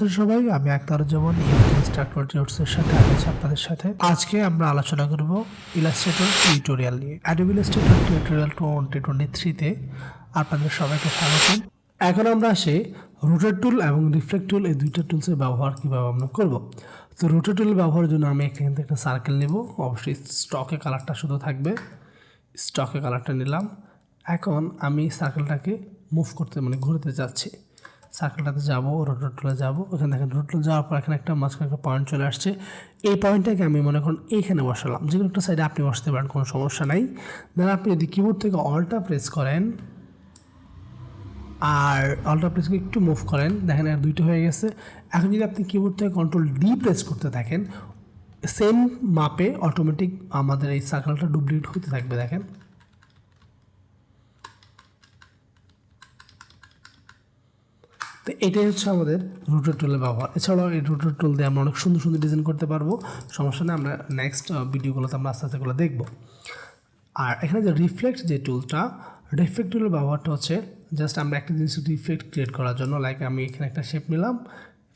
আছেন সবাই? আমি আক্তারুজ্জামান ইনস্ট্রাক্টর-র সাথে আছি আপনাদের সাথে। আজকে আমরা আলোচনা করব ইলাস্ট্রেটর টিউটোরিয়াল নিয়ে। অ্যাডোবি ইলাস্ট্রেটর টিউটোরিয়াল 2023 তে আপনাদের সবাইকে স্বাগতম। এখন আমরা আসি রোটেট টুল এবং রিফ্লেক্ট টুল, এই দুইটা টুলসের ব্যবহার কীভাবে আমরা করব। তো রোটেট টুল ব্যবহারের জন্য আমি এখান থেকে একটা সার্কেল নেব, অবশ্যই স্টকে কালারটা শুধু থাকবে। স্টকে কালারটা নিলাম। এখন আমি সার্কেলটাকে মুভ করতে ঘুরতে যাচ্ছি। সার্কেলটাতে যাব, রোটেট টুলে যাব, ওখানে দেখেন রোটেট টুলে যাওয়ার পর এখানে একটা মাঝখানে একটা পয়েন্ট চলে আসছে। এই পয়েন্টটাকে আমি মনে করুন এইখানে বসালাম, যে কোনো একটা সাইডে আপনি বসাতে পারেন, কোনো সমস্যা নাই। দেন আপনি যদি কিবোর্ড থেকে অল্টা প্রেস করেন আর অল্টা প্রেস করে একটু মুভ করেন, দেখেন আর দুইটা হয়ে গেছে। এখন যদি আপনি কিবোর্ড থেকে কন্ট্রোল ডি প্রেস করতে থাকেন, সেম মাপে অটোমেটিক আমাদের এই সার্কেলটা ডুপ্লিকেট হতে থাকবে। দেখেন তো এটাই হচ্ছে আমাদের রোটেট টুলের ব্যবহার। এছাড়াও এই রোটেট টুল দিয়ে আমরা অনেক সুন্দর সুন্দর ডিজাইন করতে পারবো, সমস্যা নেই। আমরা নেক্সট ভিডিওগুলোতে আমরা আস্তে আস্তে এগুলো দেখবো। আর এখানে যে রিফ্লেক্ট যে টুলটা, রিফ্লেক্ট টুলের ব্যবহারটা হচ্ছে জাস্ট আমরা একটা জিনিস রিফ্লেক্ট ক্রিয়েট করার জন্য, লাইক আমি এখানে একটা শেপ নিলাম,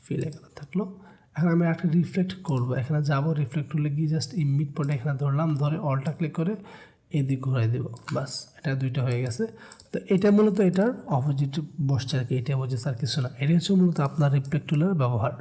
ফিল এখানে থাকলো। এখন আমি একটা রিফ্লেক্ট করবো, এখানে যাবো, রিফ্লেক্ট টুলে গিয়ে জাস্ট এই মিড পয়েন্টে এখানে ধরলাম, ধরে অলটা ক্লিক করে এদিক ঘুরাই দেবো, বাস এটা দুইটা হয়ে গেছে। তো এটা মূলত এটার অপোজিট বসছে আর কি, এটা বোঝে আর কিছু না। এটাই হচ্ছে মূলত আপনার রিফ্লেক্ট টুলের ব্যবহার।